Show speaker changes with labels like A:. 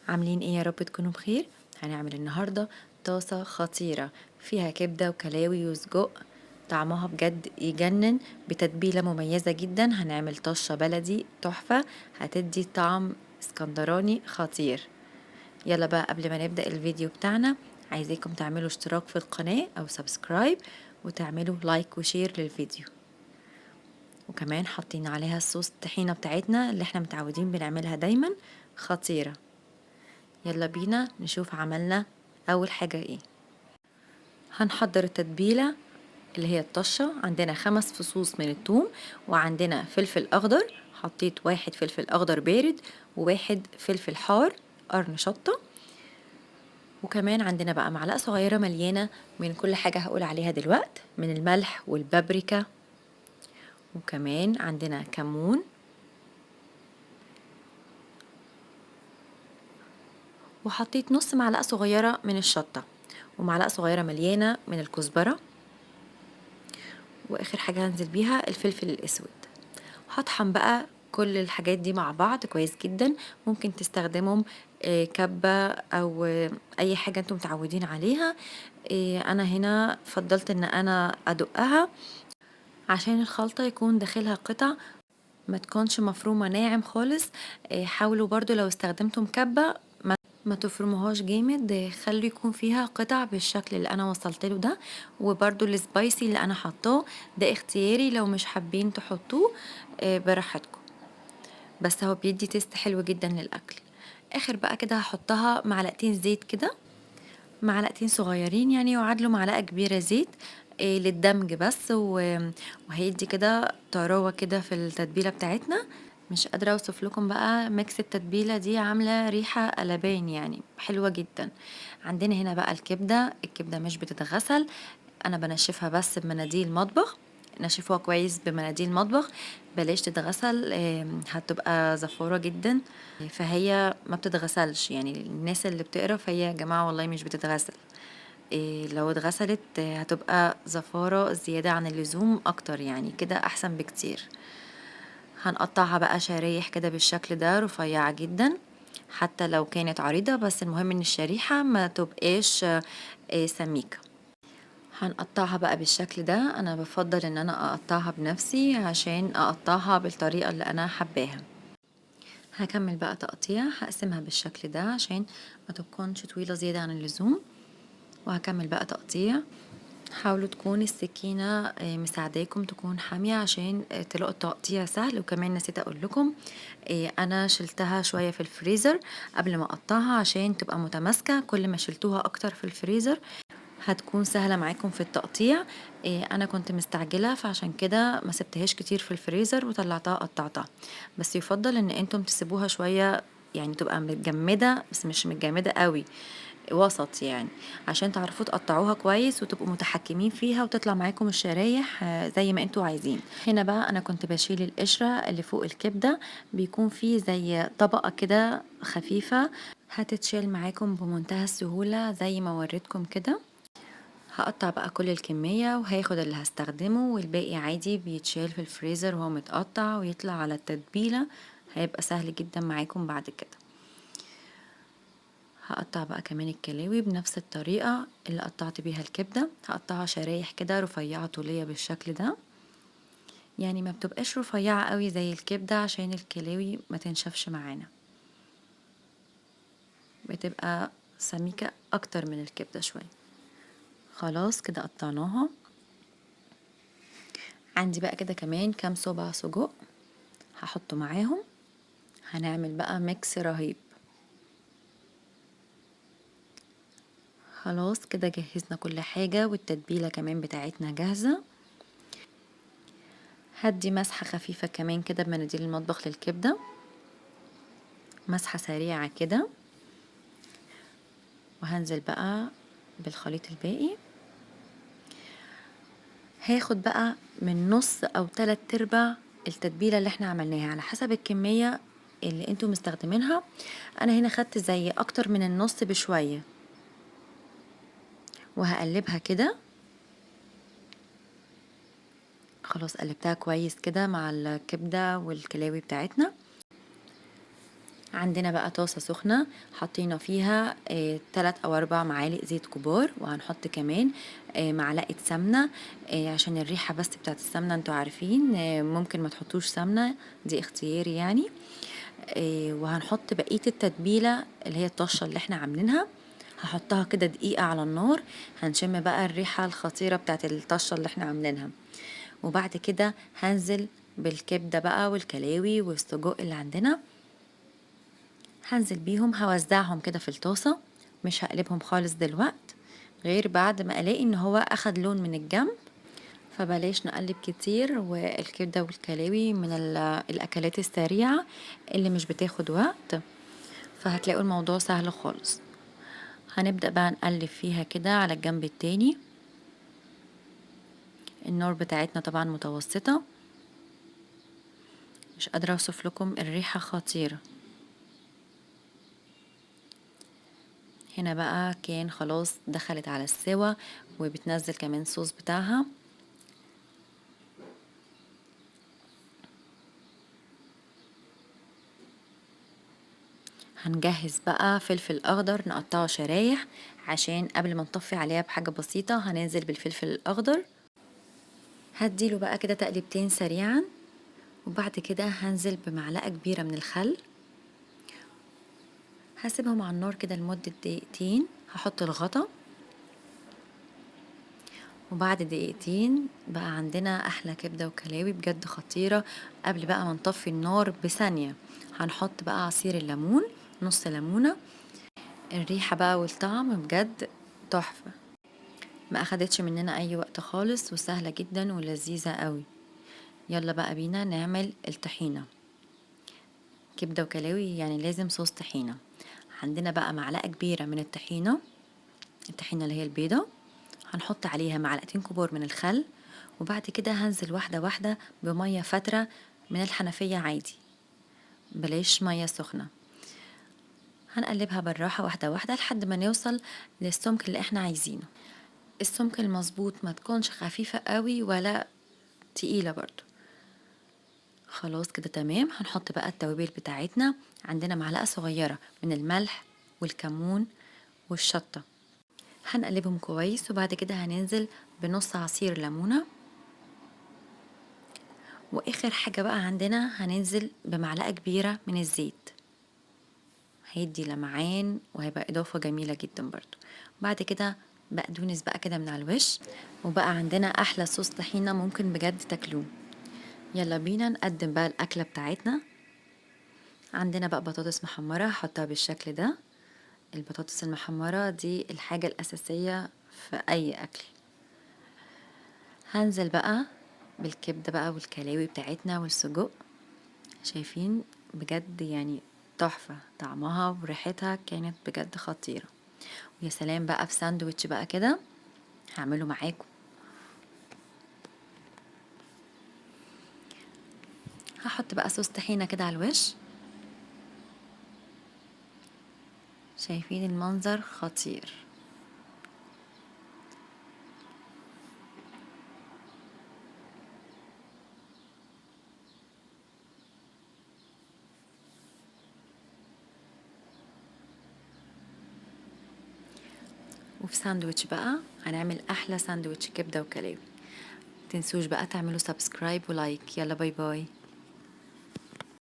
A: عاملين ايه؟ يا رب تكونوا بخير. هنعمل النهاردة طاسة خطيرة فيها كبدة وكلاوي وسجق، طعمها بجد يجنن، بتتبيلة مميزة جدا. هنعمل طشة بلدي تحفة هتدي طعم اسكندراني خطير. يلا بقى قبل ما نبدأ الفيديو بتاعنا، عايزاكم تعملوا اشتراك في القناة او سبسكرايب، وتعملوا لايك وشير للفيديو. وكمان حاطين عليها الصوص الطحينة بتاعتنا اللي احنا متعودين بنعملها دايما، خطيرة. يلا بينا نشوف عملنا اول حاجة ايه. هنحضر التتبيلة اللي هي الطشة. عندنا 5 فصوص من الثوم، وعندنا فلفل اخضر، حطيت 1 فلفل اخضر بارد وواحد فلفل حار قرن شطة. وكمان عندنا بقى معلقة صغيرة مليانة من كل حاجة هقول عليها دلوقت، من الملح والبابريكا. وكمان عندنا كمون، وحطيت نص معلقة صغيرة من الشطة، ومعلقة صغيرة مليانة من الكزبرة. واخر حاجة هنزل بيها الفلفل الاسود. هطحن بقى كل الحاجات دي مع بعض كويس جدا. ممكن تستخدمهم كبة او اي حاجة انتم متعودين عليها. انا هنا فضلت ان انا ادقها عشان الخلطة يكون داخلها قطع، ما تكونش مفرومة ناعم خالص. حاولوا برضو لو استخدمتم كبة ما تفرموهاش جامد، خلوا يكون فيها قطع بالشكل اللي انا وصلت له ده. وبرضو السبايسي اللي انا حطاه ده اختياري، لو مش حابين تحطوه براحتكم، بس هو بيدي تيست حلو جدا للاكل. اخر بقى كده هحطها معلقتين زيت كده، معلقتين صغيرين يعني يعادلوا معلقة كبيرة زيت للدمج بس، وهيدي كده طراوة كده في التتبيلة بتاعتنا. مش قادرة اوصف لكم بقى ميكس التتبيلة دي، عاملة ريحة قلبان يعني حلوة جدا. عندنا هنا بقى الكبدة مش بتتغسل، انا بنشفها بس بمناديل مطبخ. نشفوها كويس بمناديل مطبخ، بلاش تتغسل، هتبقى زفورة جدا. فهي ما بتتغسلش، يعني الناس اللي بتقرا فهي يا جماعة والله مش بتتغسل. لو اتغسلت هتبقى زفارة زيادة عن اللزوم اكتر، يعني كده احسن بكتير. هنقطعها بقى شرايح كده بالشكل ده رفيعة جدا، حتى لو كانت عريضة، بس المهم ان الشريحة ما تبقاش سميكة. هنقطعها بقى بالشكل ده. انا بفضل ان انا اقطعها بنفسي عشان اقطعها بالطريقة اللي انا حباها. هكمل بقى تقطيع، هقسمها بالشكل ده عشان ما تكونش طويلة زيادة عن اللزوم. وهكمل بقى تقطيع. حاولوا تكون السكينة مساعداكم تكون حامية عشان تلاقوا التقطيع سهل. وكمان نسيت اقول لكم انا شلتها شوية في الفريزر قبل ما اقطعها عشان تبقى متماسكة. كل ما شلتوها اكتر في الفريزر هتكون سهلة معاكم في التقطيع. انا كنت مستعجلة فعشان كده ما سبتهاش كتير في الفريزر وطلعتها قطعتها. بس يفضل ان انتم تسيبوها شوية، يعني تبقى متجمدة بس مش متجمدة قوي، وسط يعني، عشان تعرفوا تقطعوها كويس وتبقوا متحكمين فيها وتطلع معاكم الشرايح زي ما انتوا عايزين. هنا بقى انا كنت بشيل القشرة اللي فوق الكبدة، بيكون فيه زي طبقة كده خفيفة، هتتشال معاكم بمنتهى السهولة زي ما وريتكم كده. هقطع بقى كل الكمية وهاخد اللي هستخدمه، والباقي عادي بيتشال في الفريزر وهو متقطع ويطلع على التتبيلة، هيبقى سهل جدا معاكم بعد كده. هقطع بقى كمان الكلاوي بنفس الطريقة اللي قطعت بيها الكبدة، هقطعها شرايح كده رفيعة طولية بالشكل ده، يعني ما بتبقاش رفيعة قوي زي الكبدة عشان الكلاوي ما تنشفش معانا، بتبقى سميكة اكتر من الكبدة شوية. خلاص كده قطعناها. عندي بقى كده كمان كام صباع سجق هحطه معاهم. هنعمل بقى ميكس رهيب. خلاص كده جهزنا كل حاجة، والتتبيلة كمان بتاعتنا جاهزة. هدي مسحة خفيفة كمان كده بمناديل المطبخ للكبدة، مسحة سريعة كده. وهنزل بقى بالخليط الباقي. هاخد بقى من نص او 3/4 التتبيلة اللي احنا عملناها على حسب الكمية اللي انتوا مستخدمينها. انا هنا خدت زي اكتر من النص بشوية، وهقلبها كده. خلاص قلبتها كويس كده مع الكبدة والكلاوي بتاعتنا. عندنا بقى طاسة سخنة حطينا فيها 3 أو 4 معالق زيت كبار، وهنحط كمان معلقة سمنة عشان الريحة بس بتاعة السمنة، انتوا عارفين ممكن ما تحطوش سمنة، دي اختياري يعني. وهنحط بقية التتبيلة اللي هي الطشة اللي احنا عاملينها، هحطها كده دقيقة على النار، هنشم بقى الريحة الخطيرة بتاعة الطشة اللي احنا عاملينها. وبعد كده هنزل بالكبدة بقى والكلاوي والسجق اللي عندنا، هنزل بيهم هوزعهم كده في الطاسة، مش هقلبهم خالص دلوقت غير بعد ما الاقي ان هو اخد لون من الجنب، فبلاش نقلب كتير. والكبدة والكلاوي من الاكلات السريعة اللي مش بتاخد وقت، فهتلاقوا الموضوع سهل خالص. هنبدأ بقى نقلب فيها كده على الجنب التاني، النار بتاعتنا طبعا متوسطة، مش قادرة اوصف لكم الريحة خطيرة. هنا بقى كان خلاص دخلت على السوا، وبتنزل كمان صوص بتاعها. هنجهز بقى فلفل اخضر نقطعه شرايح، عشان قبل ما نطفي عليها بحاجة بسيطة هننزل بالفلفل الاخضر. هديله بقى كده تقليبتين سريعا، وبعد كده هنزل بمعلقة كبيرة من الخل، هسيبهم على النار كده لمدة دقيقتين. هحط الغطا، وبعد دقيقتين بقى عندنا احلى كبدة وكلاوي بجد خطيرة. قبل بقى ما نطفي النار بثانية هنحط بقى عصير الليمون، نص ليمونة، الريحة بقى والطعم بجد تحفة. ما اخدتش مننا اي وقت خالص، وسهلة جدا ولذيذة قوي. يلا بقى بينا نعمل الطحينة. كبدة وكلاوي يعني لازم صوص طحينة. عندنا بقى معلقة كبيرة من الطحينة، الطحينة اللي هي البيضة، هنحط عليها معلقتين كبار من الخل، وبعد كده هنزل واحدة واحدة بمية فترة من الحنفية عادي، بلاش مية سخنة. هنقلبها بالراحة واحدة واحدة لحد ما نوصل للسمك اللي احنا عايزينه. السمك المظبوط، ما تكونش خفيفة قوي ولا تقيلة برضو. خلاص كده تمام. هنحط بقى التوابل بتاعتنا، عندنا معلقة صغيرة من الملح والكمون والشطة، هنقلبهم كويس، وبعد كده هننزل بنص عصير ليمونة. واخر حاجة بقى عندنا هننزل بمعلقة كبيرة من الزيت، هيدي لمعان وهيبقى اضافة جميلة جدا برضو. بعد كده بقدونس بقى كده من على الوش، وبقى عندنا احلى صوص طحينة ممكن بجد تاكلوه. يلا بينا نقدم بقى الاكلة بتاعتنا. عندنا بقى بطاطس محمرة هحطها بالشكل ده. البطاطس المحمرة دي الحاجة الأساسية في أي أكل. هنزل بقى بالكبدة بقى والكلاوي بتاعتنا والسجق، شايفين بجد يعني تحفة، طعمها وريحتها كانت بجد خطيرة. ويا سلام بقى في ساندوتش بقى كده هعمله معاكم. هحط بقى صوص طحينة كده على الوش، شايفين المنظر خطير. وفي ساندوتش بقى هنعمل احلى ساندوتش كبدة وكلاوي. متنسوش بقى تعملوا سبسكرايب ولايك. يلا باي باي.